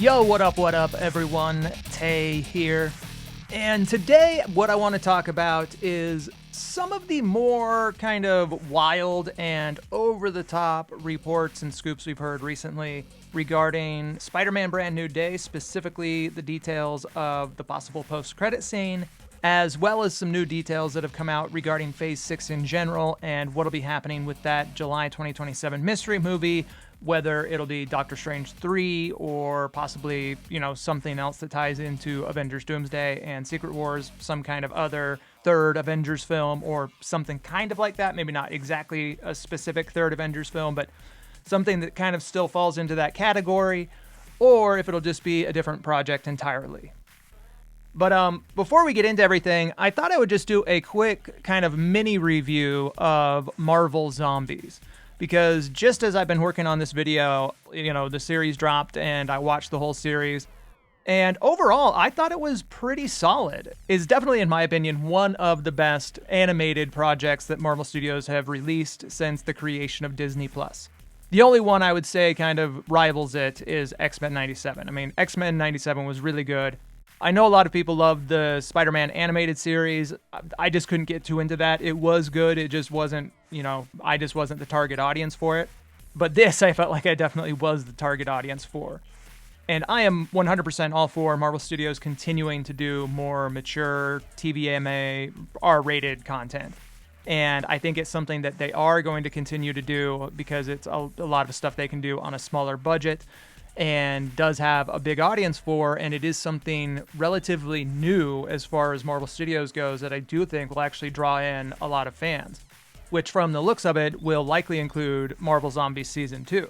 Yo, what up, everyone? Tay here. And today, what I want to talk about is some of the more kind of wild and over-the-top reports and scoops we've heard recently regarding Spider-Man Brand New Day, specifically the details of the possible post-credit scene, as well as some new details that have come out regarding Phase 6 in general and what'll be happening with that July 2027 mystery movie, whether it'll be Doctor Strange 3 or possibly, something else that ties into Avengers Doomsday and Secret Wars, some kind of other third Avengers film or something kind of like that. Maybe not exactly a specific third Avengers film, but something that kind of still falls into that category, or if it'll just be a different project entirely. But before we get into everything, I thought I would just do a quick kind of mini review of Marvel Zombies. Because just as I've been working on this video, the series dropped and I watched the whole series. And overall, I thought it was pretty solid. It's definitely, in my opinion, one of the best animated projects that Marvel Studios have released since the creation of Disney+. The only one I would say kind of rivals it is X-Men 97. I mean, X-Men 97 was really good. I know a lot of people love the Spider-Man animated series. I just couldn't get too into that. It was good. It just wasn't, I just wasn't the target audience for it. But this, I felt like I definitely was the target audience for. And I am 100% all for Marvel Studios continuing to do more mature, TVMA, R-rated content. And I think it's something that they are going to continue to do because it's a lot of stuff they can do on a smaller budget and does have a big audience for, and it is something relatively new as far as Marvel Studios goes that I do think will actually draw in a lot of fans, which from the looks of it will likely include Marvel Zombies Season 2,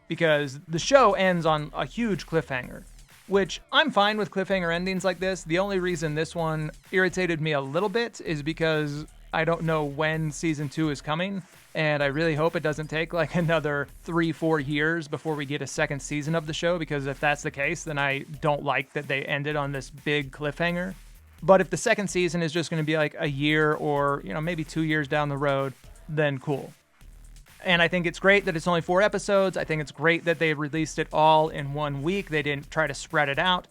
because the show ends on a huge cliffhanger, which I'm fine with cliffhanger endings like this. The only reason this one irritated me a little bit is because I don't know when Season 2 is coming, and I really hope it doesn't take like another 3-4 years before we get a second season of the show, because if that's the case, then I don't like that they ended on this big cliffhanger. But if the second season is just going to be like a year or, maybe 2 years down the road, then cool. And I think it's great that it's only 4 episodes. I think it's great that they released it all in 1 week. They didn't try to spread it out.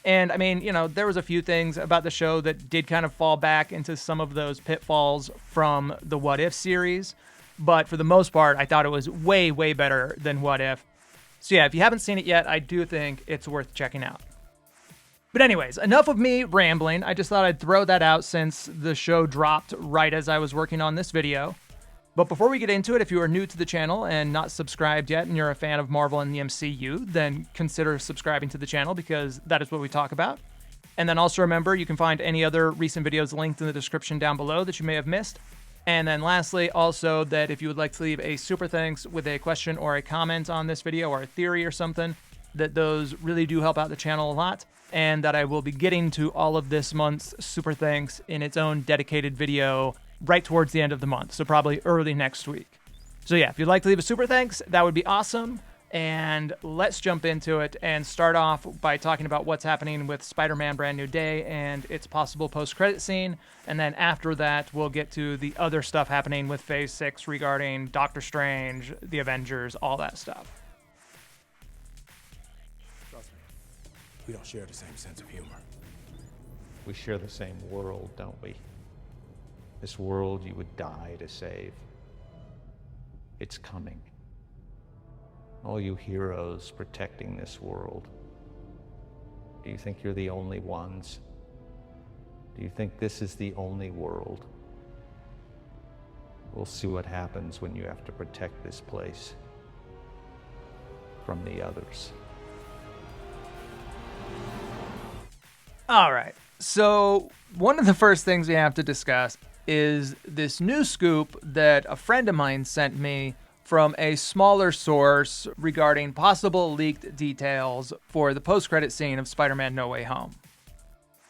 And I mean, there was a few things about the show that did kind of fall back into some of those pitfalls from the What If series. But for the most part, I thought it was way, way better than What If. So yeah, if you haven't seen it yet, I do think it's worth checking out. But anyways, enough of me rambling. I just thought I'd throw that out since the show dropped right as I was working on this video. But before we get into it, if you are new to the channel and not subscribed yet and you're a fan of Marvel and the MCU, then consider subscribing to the channel because that is what we talk about. And then also remember, you can find any other recent videos linked in the description down below that you may have missed. And then lastly, also that if you would like to leave a super thanks with a question or a comment on this video or a theory or something, that those really do help out the channel a lot, and that I will be getting to all of this month's super thanks in its own dedicated video right towards the end of the month, so probably early next week. So yeah, if you'd like to leave a super thanks, that would be awesome. And let's jump into it and start off by talking about what's happening with Spider-Man Brand New Day and its possible post-credit scene. And then after that, we'll get to the other stuff happening with Phase 6 regarding Doctor Strange, the Avengers, all that stuff. Trust me, we don't share the same sense of humor. We share the same world, don't we? This world you would die to save. It's coming. All you heroes protecting this world. Do you think you're the only ones? Do you think this is the only world? We'll see what happens when you have to protect this place from the others. All right, so one of the first things we have to discuss is this new scoop that a friend of mine sent me from a smaller source regarding possible leaked details for the post-credit scene of Spider-Man No Way Home.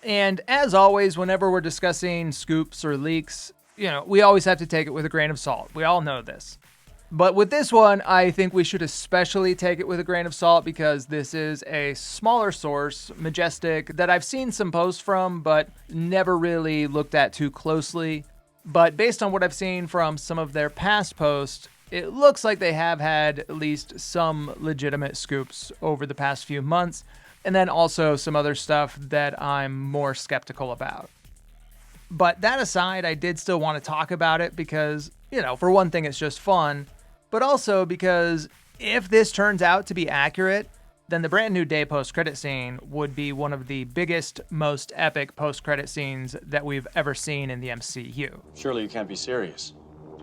And as always, whenever we're discussing scoops or leaks, we always have to take it with a grain of salt. We all know this. But with this one, I think we should especially take it with a grain of salt because this is a smaller source, Majestic, that I've seen some posts from, but never really looked at too closely. But based on what I've seen from some of their past posts, it looks like they have had at least some legitimate scoops over the past few months. and then also some other stuff that I'm more skeptical about. But that aside, I did still want to talk about it because, for one thing, it's just fun, but also because if this turns out to be accurate, then the Brand New Day post-credit scene would be one of the biggest, most epic post-credit scenes that we've ever seen in the MCU. Surely you can't be serious.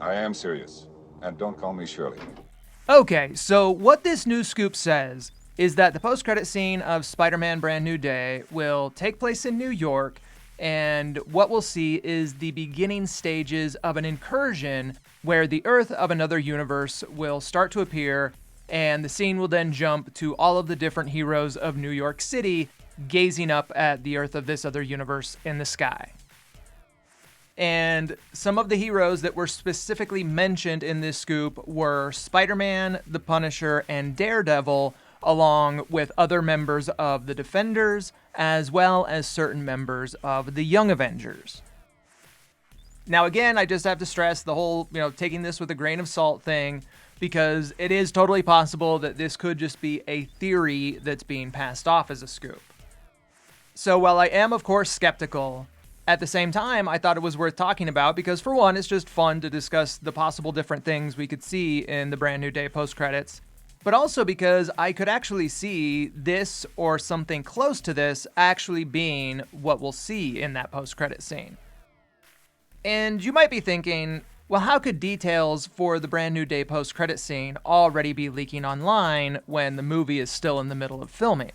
I am serious. And don't call me Shirley. Okay, so what this news scoop says is that the post-credit scene of Spider-Man Brand New Day will take place in New York, and what we'll see is the beginning stages of an incursion where the Earth of another universe will start to appear, and the scene will then jump to all of the different heroes of New York City gazing up at the Earth of this other universe in the sky. And some of the heroes that were specifically mentioned in this scoop were Spider-Man, the Punisher, and Daredevil, along with other members of the Defenders, as well as certain members of the Young Avengers. Now again, I just have to stress the whole, taking this with a grain of salt thing, because it is totally possible that this could just be a theory that's being passed off as a scoop. So while I am, of course, skeptical, at the same time, I thought it was worth talking about because, for one, it's just fun to discuss the possible different things we could see in the Brand New Day post-credits, but also because I could actually see this or something close to this actually being what we'll see in that post-credit scene. And you might be thinking, well, how could details for the Brand New Day post-credit scene already be leaking online when the movie is still in the middle of filming?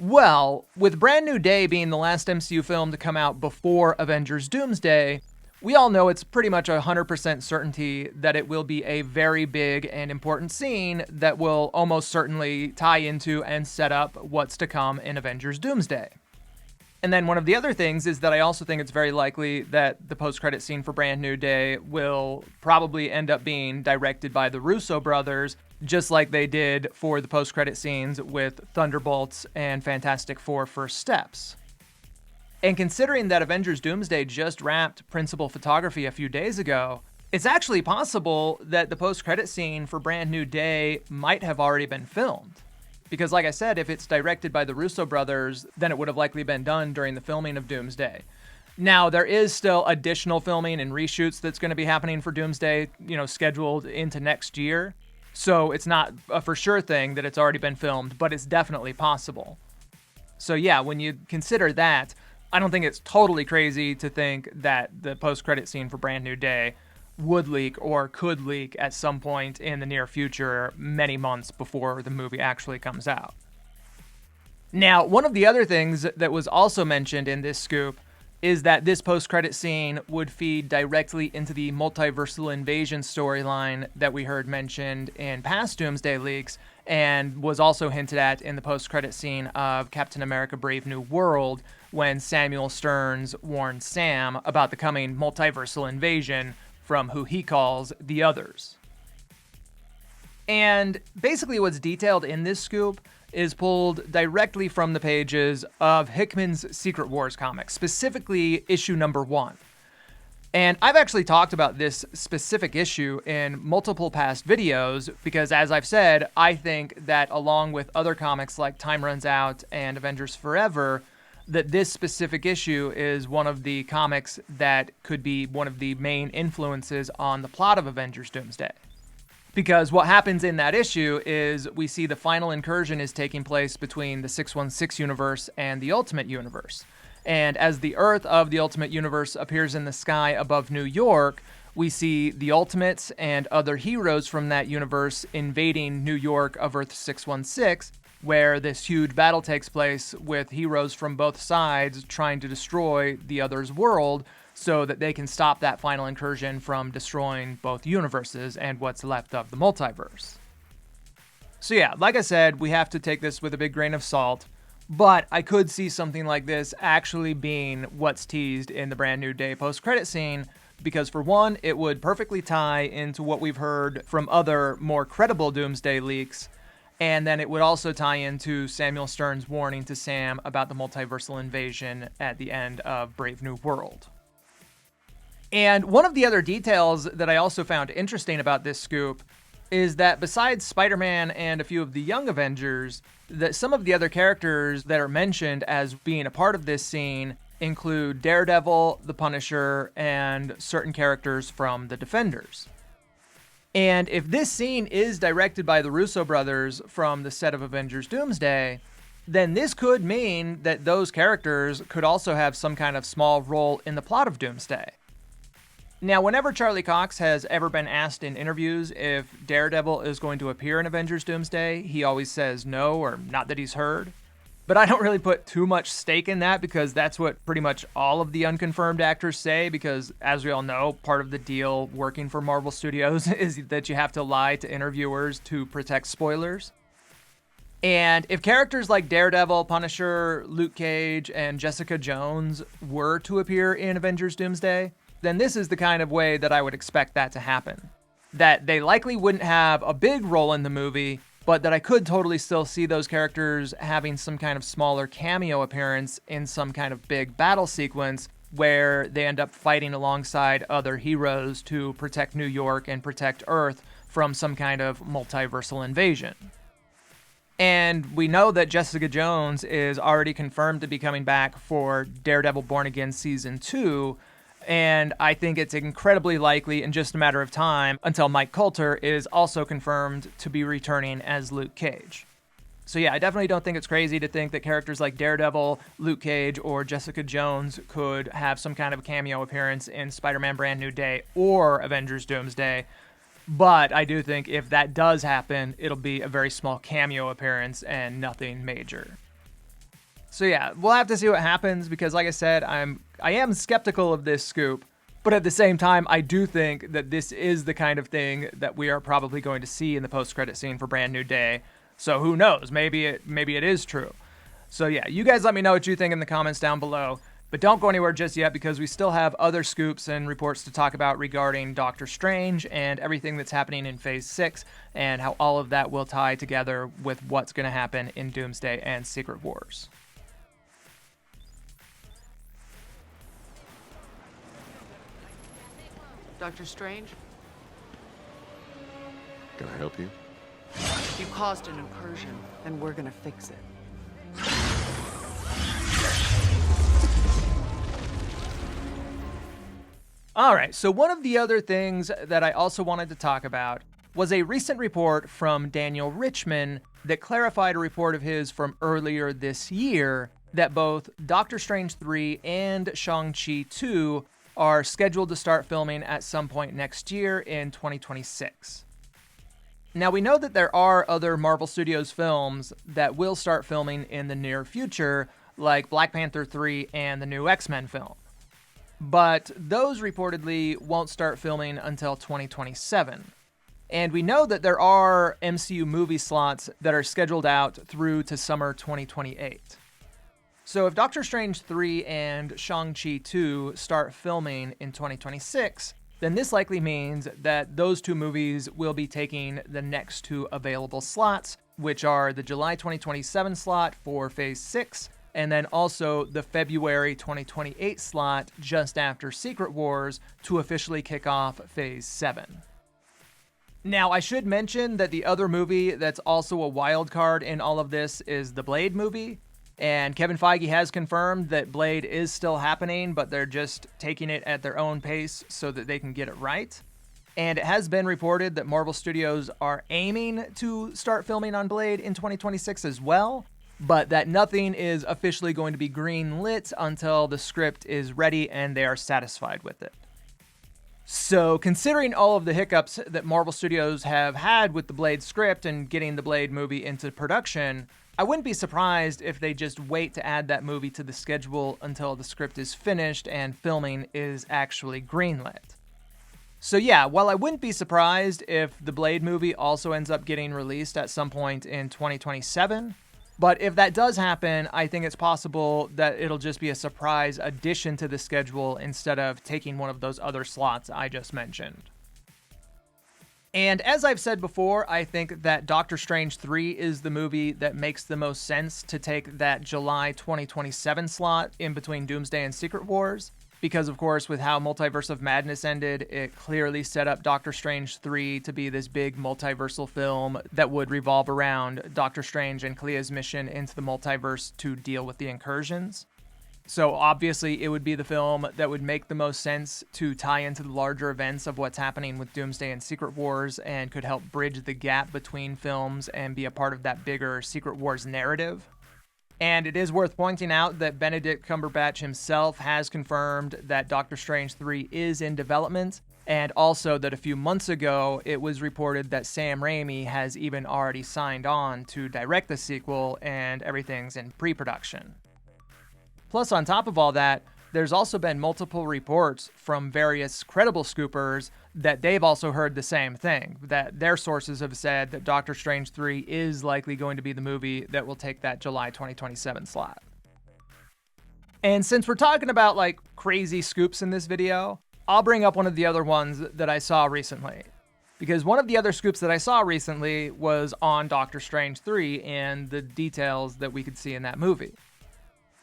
Well, with Brand New Day being the last MCU film to come out before Avengers Doomsday, we all know it's pretty much 100% certainty that it will be a very big and important scene that will almost certainly tie into and set up what's to come in Avengers Doomsday. And then one of the other things is that I also think it's very likely that the post-credit scene for Brand New Day will probably end up being directed by the Russo brothers, just like they did for the post-credit scenes with Thunderbolts and Fantastic Four First Steps. And considering that Avengers Doomsday just wrapped principal photography a few days ago, it's actually possible that the post-credit scene for Brand New Day might have already been filmed. Because like I said, if it's directed by the Russo brothers, then it would have likely been done during the filming of Doomsday. Now, there is still additional filming and reshoots that's going to be happening for Doomsday, scheduled into next year. So it's not a for sure thing that it's already been filmed, but it's definitely possible. So yeah, when you consider that, I don't think it's totally crazy to think that the post-credit scene for Brand New Day would leak or could leak at some point in the near future, many months before the movie actually comes out. Now, one of the other things that was also mentioned in this scoop is that this post-credit scene would feed directly into the Multiversal Invasion storyline that we heard mentioned in past Doomsday leaks and was also hinted at in the post-credit scene of Captain America Brave New World when Samuel Stearns warned Sam about the coming multiversal invasion from who he calls the Others. And basically what's detailed in this scoop is pulled directly from the pages of Hickman's Secret Wars comic, specifically issue number 1. And I've actually talked about this specific issue in multiple past videos because, as I've said, I think that along with other comics like Time Runs Out and Avengers Forever, that this specific issue is one of the comics that could be one of the main influences on the plot of Avengers Doomsday. Because what happens in that issue is we see the final incursion is taking place between the 616 universe and the Ultimate Universe. And as the Earth of the Ultimate Universe appears in the sky above New York, we see the Ultimates and other heroes from that universe invading New York of Earth 616, where this huge battle takes place with heroes from both sides trying to destroy the other's world so that they can stop that final incursion from destroying both universes and what's left of the multiverse. So yeah, like I said, we have to take this with a big grain of salt, but I could see something like this actually being what's teased in the Brand New Day post-credit scene, because for one, it would perfectly tie into what we've heard from other more credible Doomsday leaks, and then it would also tie into Samuel Stern's warning to Sam about the multiversal invasion at the end of Brave New World. And one of the other details that I also found interesting about this scoop is that besides Spider-Man and a few of the young Avengers, that some of the other characters that are mentioned as being a part of this scene include Daredevil, the Punisher, and certain characters from the Defenders. And if this scene is directed by the Russo brothers from the set of Avengers Doomsday, then this could mean that those characters could also have some kind of small role in the plot of Doomsday. Now, whenever Charlie Cox has ever been asked in interviews if Daredevil is going to appear in Avengers Doomsday, he always says no, or not that he's heard. But I don't really put too much stake in that, because that's what pretty much all of the unconfirmed actors say, because as we all know, part of the deal working for Marvel Studios is that you have to lie to interviewers to protect spoilers. And if characters like Daredevil, Punisher, Luke Cage, and Jessica Jones were to appear in Avengers Doomsday, then this is the kind of way that I would expect that to happen. That they likely wouldn't have a big role in the movie, but that I could totally still see those characters having some kind of smaller cameo appearance in some kind of big battle sequence where they end up fighting alongside other heroes to protect New York and protect Earth from some kind of multiversal invasion. And we know that Jessica Jones is already confirmed to be coming back for Daredevil Born Again Season 2, and I think it's incredibly likely in just a matter of time until Mike Coulter is also confirmed to be returning as Luke Cage. So yeah, I definitely don't think it's crazy to think that characters like Daredevil, Luke Cage, or Jessica Jones could have some kind of cameo appearance in Spider-Man Brand New Day or Avengers Doomsday. But I do think if that does happen, it'll be a very small cameo appearance and nothing major. So yeah, we'll have to see what happens, because like I said, I am skeptical of this scoop, but at the same time, I do think that this is the kind of thing that we are probably going to see in the post-credit scene for Brand New Day. So who knows? Maybe it is true. So yeah, you guys let me know what you think in the comments down below. But don't go anywhere just yet, because we still have other scoops and reports to talk about regarding Doctor Strange and everything that's happening in Phase 6, and how all of that will tie together with what's going to happen in Doomsday and Secret Wars. Doctor Strange, Can I help you? you caused an incursion, and we're gonna fix it. All right, so one of the other things that I also wanted to talk about was a recent report from Daniel Richman that clarified a report of his from earlier this year that both Doctor Strange 3 and Shang-Chi 2 are scheduled to start filming at some point next year in 2026. Now, we know that there are other Marvel Studios films that will start filming in the near future, like Black Panther 3 and the new X-Men film. But those reportedly won't start filming until 2027. And we know that there are MCU movie slots that are scheduled out through to summer 2028. So if Doctor Strange 3 and Shang-Chi 2 start filming in 2026, then this likely means that those two movies will be taking the next two available slots, which are the July 2027 slot for Phase 6, and then also the February 2028 slot just after Secret Wars to officially kick off Phase 7. Now, I should mention that the other movie that's also a wild card in all of this is the Blade movie. And Kevin Feige has confirmed that Blade is still happening, but they're just taking it at their own pace so that they can get it right. And it has been reported that Marvel Studios are aiming to start filming on Blade in 2026 as well, but that nothing is officially going to be green-lit until the script is ready and they are satisfied with it. So, considering all of the hiccups that Marvel Studios have had with the Blade script and getting the Blade movie into production, I wouldn't be surprised if they just wait to add that movie to the schedule until the script is finished and filming is actually greenlit. So yeah, while I wouldn't be surprised if the Blade movie also ends up getting released at some point in 2027, but if that does happen, I think it's possible that it'll just be a surprise addition to the schedule instead of taking one of those other slots I just mentioned. And as I've said before, I think that Doctor Strange 3 is the movie that makes the most sense to take that July 2027 slot in between Doomsday and Secret Wars. because, of course, with how Multiverse of Madness ended, it clearly set up Doctor Strange 3 to be this big multiversal film that would revolve around Doctor Strange and Clea's mission into the multiverse to deal with the incursions. So obviously it would be the film that would make the most sense to tie into the larger events of what's happening with Doomsday and Secret Wars, and could help bridge the gap between films and be a part of that bigger Secret Wars narrative. And it is worth pointing out that Benedict Cumberbatch himself has confirmed that Doctor Strange 3 is in development, and also that a few months ago it was reported that Sam Raimi has even already signed on to direct the sequel, and everything's in pre-production. Plus, on top of all that, there's also been multiple reports from various credible scoopers that they've also heard the same thing, that their sources have said that Doctor Strange 3 is likely going to be the movie that will take that July 2027 slot. And since we're talking about like crazy scoops in this video, I'll bring up one of the other ones that I saw recently. Because one of the other scoops that I saw recently was on Doctor Strange 3 and the details that we could see in that movie.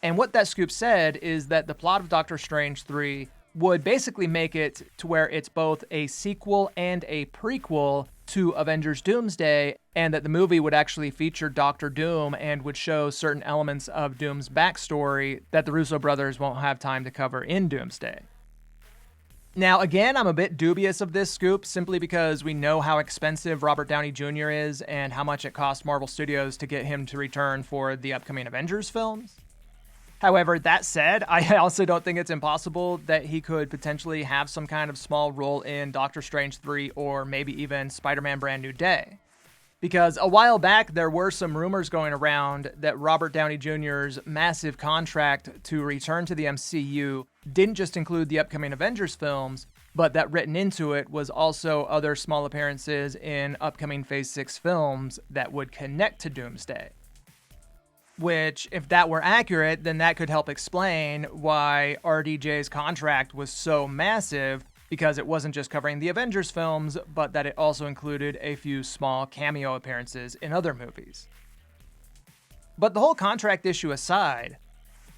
And what that scoop said is that the plot of Doctor Strange 3 would basically make it to where it's both a sequel and a prequel to Avengers Doomsday, and that the movie would actually feature Doctor Doom and would show certain elements of Doom's backstory that the Russo brothers won't have time to cover in Doomsday. Now, again, I'm a bit dubious of this scoop simply because we know how expensive Robert Downey Jr. is and how much it cost Marvel Studios to get him to return for the upcoming Avengers films. However, that said, I also don't think it's impossible that he could potentially have some kind of small role in Doctor Strange 3 or maybe even Spider-Man Brand New Day. Because a while back, there were some rumors going around that Robert Downey Jr.'s massive contract to return to the MCU didn't just include the upcoming Avengers films, but that written into it was also other small appearances in upcoming Phase 6 films that would connect to Doomsday. Which, if that were accurate, then that could help explain why RDJ's contract was so massive, because it wasn't just covering the Avengers films, but that it also included a few small cameo appearances in other movies. But the whole contract issue aside,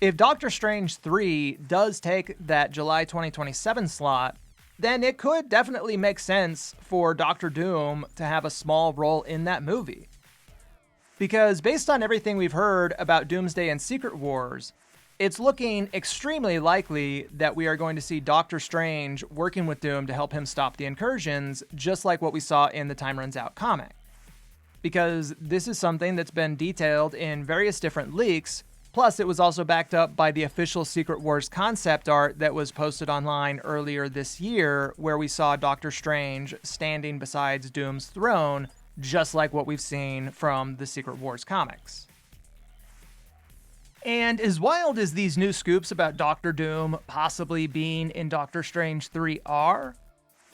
if Doctor Strange 3 does take that July 2027 slot, then it could definitely make sense for Doctor Doom to have a small role in that movie. Because based on everything we've heard about Doomsday and Secret Wars, it's looking extremely likely that we are going to see Doctor Strange working with Doom to help him stop the incursions, just like what we saw in the Time Runs Out comic. Because this is something that's been detailed in various different leaks, plus it was also backed up by the official Secret Wars concept art that was posted online earlier this year, where we saw Doctor Strange standing beside Doom's throne, just like what we've seen from the Secret Wars comics. And as wild as these new scoops about Doctor Doom possibly being in Doctor Strange 3 are,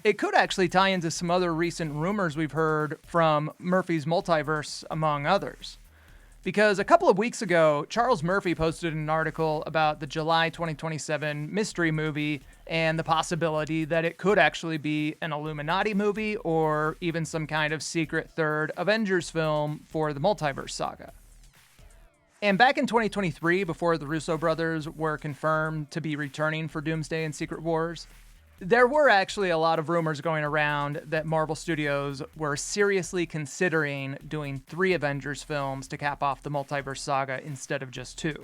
it could actually tie into some other recent rumors we've heard from Murphy's Multiverse, among others. Because a couple of weeks ago, Charles Murphy posted an article about the July 2027 mystery movie and the possibility that it could actually be an Illuminati movie or even some kind of secret third Avengers film for the Multiverse saga. And back in 2023, before the Russo brothers were confirmed to be returning for Doomsday and Secret Wars, there were actually a lot of rumors going around that Marvel Studios were seriously considering doing 3 Avengers films to cap off the Multiverse saga instead of just 2.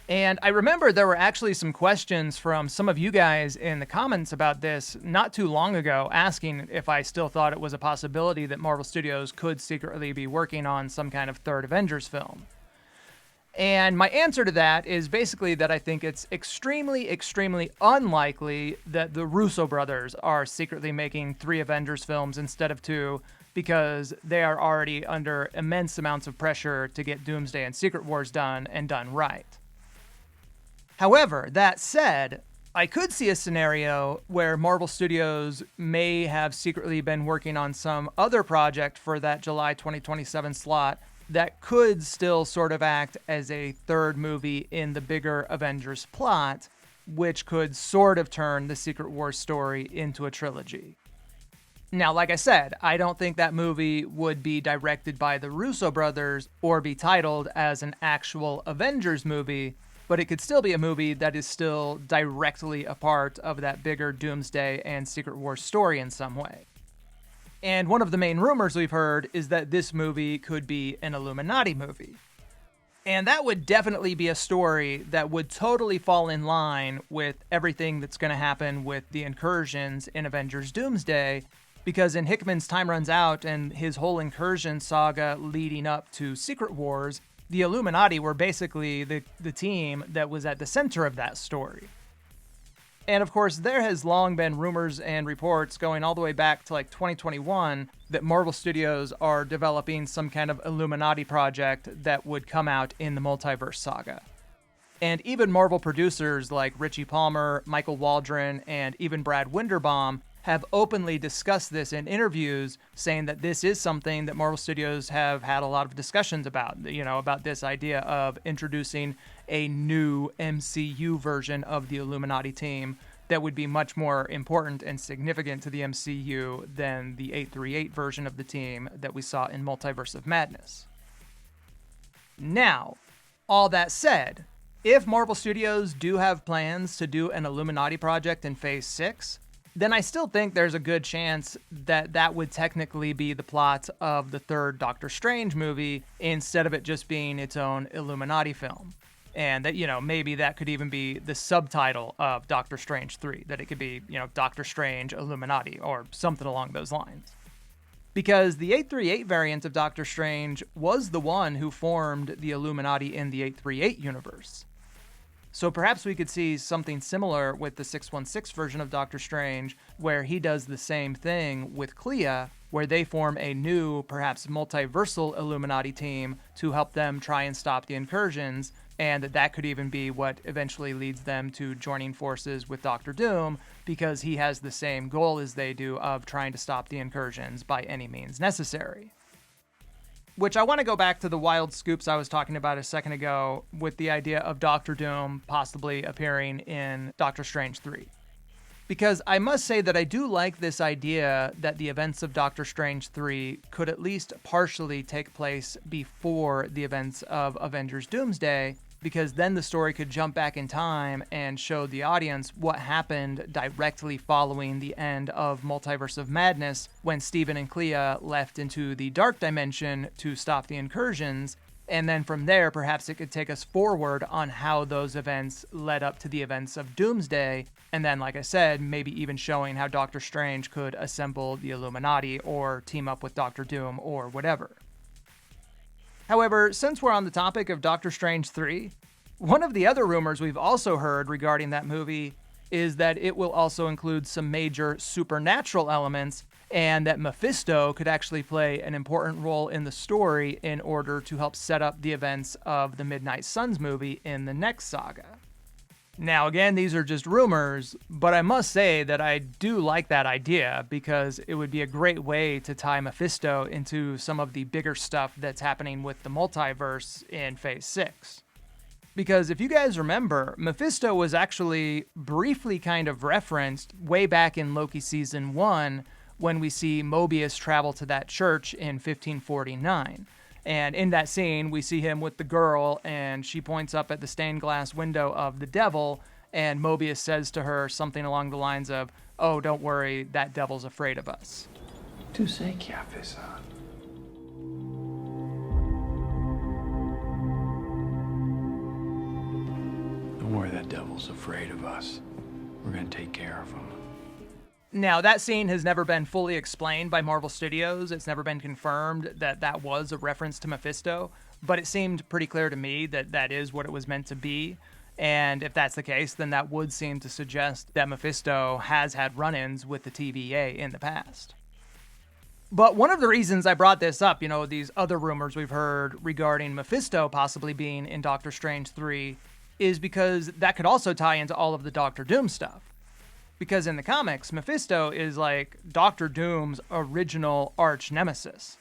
And I remember there were actually some questions from some of you guys in the comments about this not too long ago, asking if I still thought it was a possibility that Marvel Studios could secretly be working on some kind of third Avengers film. And my answer to that is basically that I think it's extremely, extremely unlikely that the Russo brothers are secretly making 3 Avengers films instead of 2, because they are already under immense amounts of pressure to get Doomsday and Secret Wars done and done right. However, that said, I could see a scenario where Marvel Studios may have secretly been working on some other project for that July 2027 slot that could still sort of act as a third movie in the bigger Avengers plot, which could sort of turn the Secret Wars story into a trilogy. Now, like I said, I don't think that movie would be directed by the Russo brothers or be titled as an actual Avengers movie, but it could still be a movie that is still directly a part of that bigger Doomsday and Secret Wars story in some way. And one of the main rumors we've heard is that this movie could be an Illuminati movie. And that would definitely be a story that would totally fall in line with everything that's going to happen with the incursions in Avengers Doomsday, because in Hickman's Time Runs Out and his whole incursion saga leading up to Secret Wars, the Illuminati were basically the team that was at the center of that story. And of course, there has long been rumors and reports going all the way back to like 2021 that Marvel Studios are developing some kind of Illuminati project that would come out in the Multiverse saga. And even Marvel producers like Richie Palmer, Michael Waldron, and even Brad Winderbaum have openly discussed this in interviews, saying that this is something that Marvel Studios have had a lot of discussions about, about this idea of introducing a new MCU version of the Illuminati team that would be much more important and significant to the MCU than the 838 version of the team that we saw in Multiverse of Madness. Now, all that said, if Marvel Studios do have plans to do an Illuminati project in Phase 6, then I still think there's a good chance that that would technically be the plot of the third Doctor Strange movie instead of it just being its own Illuminati film. And that, maybe that could even be the subtitle of Doctor Strange 3, that it could be, Doctor Strange Illuminati or something along those lines. Because the 838 variant of Doctor Strange was the one who formed the Illuminati in the 838 universe. So perhaps we could see something similar with the 616 version of Doctor Strange, where he does the same thing with Clea, where they form a new, perhaps multiversal Illuminati team to help them try and stop the incursions, and that could even be what eventually leads them to joining forces with Doctor Doom, because he has the same goal as they do of trying to stop the incursions by any means necessary. Which I want to go back to the wild scoops I was talking about a second ago with the idea of Doctor Doom possibly appearing in Doctor Strange 3. Because I must say that I do like this idea that the events of Doctor Strange 3 could at least partially take place before the events of Avengers Doomsday, because then the story could jump back in time and show the audience what happened directly following the end of Multiverse of Madness when Steven and Clea left into the Dark Dimension to stop the incursions, and then from there perhaps it could take us forward on how those events led up to the events of Doomsday, and then, like I said, maybe even showing how Doctor Strange could assemble the Illuminati or team up with Doctor Doom or whatever. However, since we're on the topic of Doctor Strange 3, one of the other rumors we've also heard regarding that movie is that it will also include some major supernatural elements, and that Mephisto could actually play an important role in the story in order to help set up the events of the Midnight Suns movie in the next saga. Now, again, these are just rumors, but I must say that I do like that idea because it would be a great way to tie Mephisto into some of the bigger stuff that's happening with the multiverse in Phase 6. Because if you guys remember, Mephisto was actually briefly kind of referenced way back in Loki Season 1 when we see Mobius travel to that church in 1549. And in that scene, we see him with the girl, and she points up at the stained glass window of the devil, and Mobius says to her something along the lines of, "Oh, don't worry, that devil's afraid of us." Tu sais qui a fait ça? Don't worry, that devil's afraid of us. We're gonna take care of him. Now, that scene has never been fully explained by Marvel Studios. It's never been confirmed that that was a reference to Mephisto, but it seemed pretty clear to me that that is what it was meant to be. And if that's the case, then that would seem to suggest that Mephisto has had run-ins with the TVA in the past. But one of the reasons I brought this up, these other rumors we've heard regarding Mephisto possibly being in Doctor Strange 3, is because that could also tie into all of the Doctor Doom stuff. Because in the comics, Mephisto is like Doctor Doom's original arch nemesis.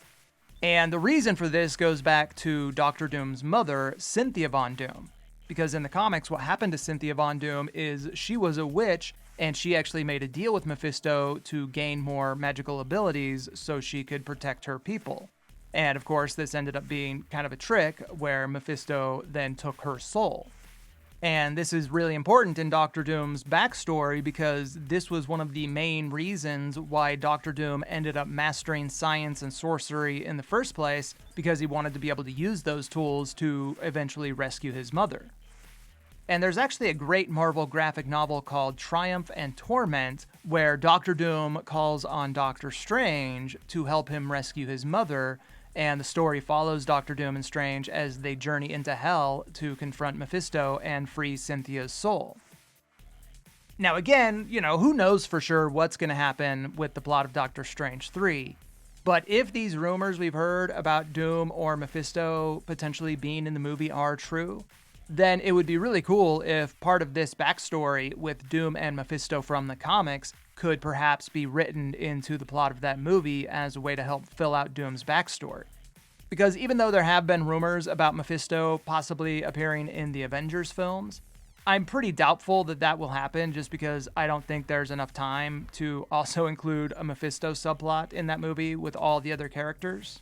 And the reason for this goes back to Doctor Doom's mother, Cynthia Von Doom. Because in the comics, what happened to Cynthia Von Doom is she was a witch, and she actually made a deal with Mephisto to gain more magical abilities so she could protect her people. And of course, this ended up being kind of a trick where Mephisto then took her soul. And this is really important in Doctor Doom's backstory because this was one of the main reasons why Doctor Doom ended up mastering science and sorcery in the first place, because he wanted to be able to use those tools to eventually rescue his mother. And there's actually a great Marvel graphic novel called Triumph and Torment, where Doctor Doom calls on Doctor Strange to help him rescue his mother, and the story follows Doctor Doom and Strange as they journey into Hell to confront Mephisto and free Cynthia's soul. Now again, who knows for sure what's going to happen with the plot of Doctor Strange 3, but if these rumors we've heard about Doom or Mephisto potentially being in the movie are true, then it would be really cool if part of this backstory with Doom and Mephisto from the comics could perhaps be written into the plot of that movie as a way to help fill out Doom's backstory. Because even though there have been rumors about Mephisto possibly appearing in the Avengers films, I'm pretty doubtful that that will happen, just because I don't think there's enough time to also include a Mephisto subplot in that movie with all the other characters.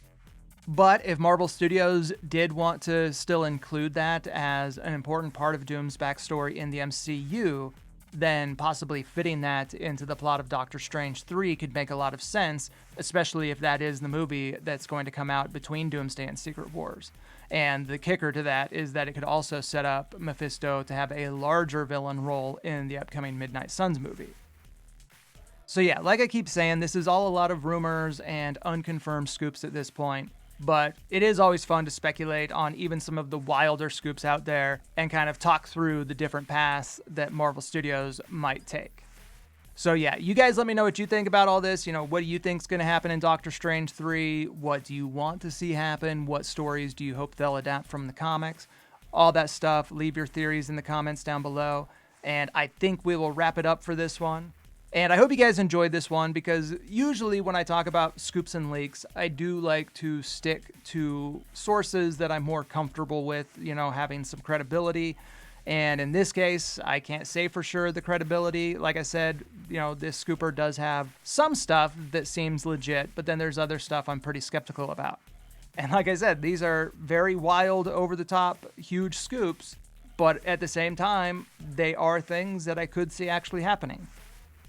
But if Marvel Studios did want to still include that as an important part of Doom's backstory in the MCU, then possibly fitting that into the plot of Doctor Strange 3 could make a lot of sense, especially if that is the movie that's going to come out between Doomsday and Secret Wars. And the kicker to that is that it could also set up Mephisto to have a larger villain role in the upcoming Midnight Suns movie. So yeah, like I keep saying, this is all a lot of rumors and unconfirmed scoops at this point. But it is always fun to speculate on even some of the wilder scoops out there and kind of talk through the different paths that Marvel Studios might take. So yeah, you guys let me know what you think about all this. What do you think is going to happen in Doctor Strange 3? What do you want to see happen? What stories do you hope they'll adapt from the comics? All that stuff. Leave your theories in the comments down below. And I think we will wrap it up for this one. And I hope you guys enjoyed this one, because usually when I talk about scoops and leaks, I do like to stick to sources that I'm more comfortable with, having some credibility. And in this case, I can't say for sure the credibility. Like I said, this scooper does have some stuff that seems legit, but then there's other stuff I'm pretty skeptical about. And like I said, these are very wild, over-the-top, huge scoops, but at the same time, they are things that I could see actually happening.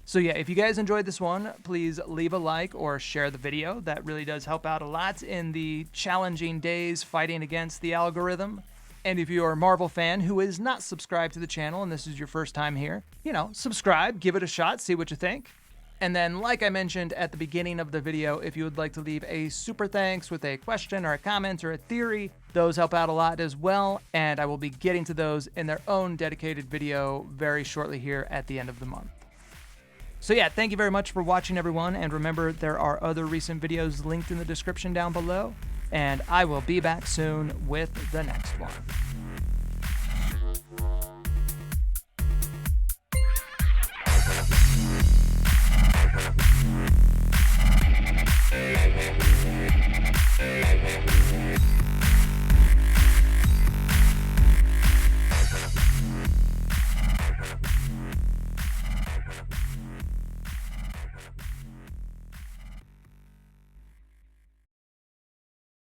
So yeah, if you guys enjoyed this one, please leave a like or share the video. That really does help out a lot in the challenging days fighting against the algorithm. And if you're a Marvel fan who is not subscribed to the channel and this is your first time here, subscribe, give it a shot, see what you think. And then, like I mentioned at the beginning of the video, if you would like to leave a super thanks with a question or a comment or a theory, those help out a lot as well. And I will be getting to those in their own dedicated video very shortly here at the end of the month. So yeah, thank you very much for watching, everyone, and remember, there are other recent videos linked in the description down below, and I will be back soon with the next one.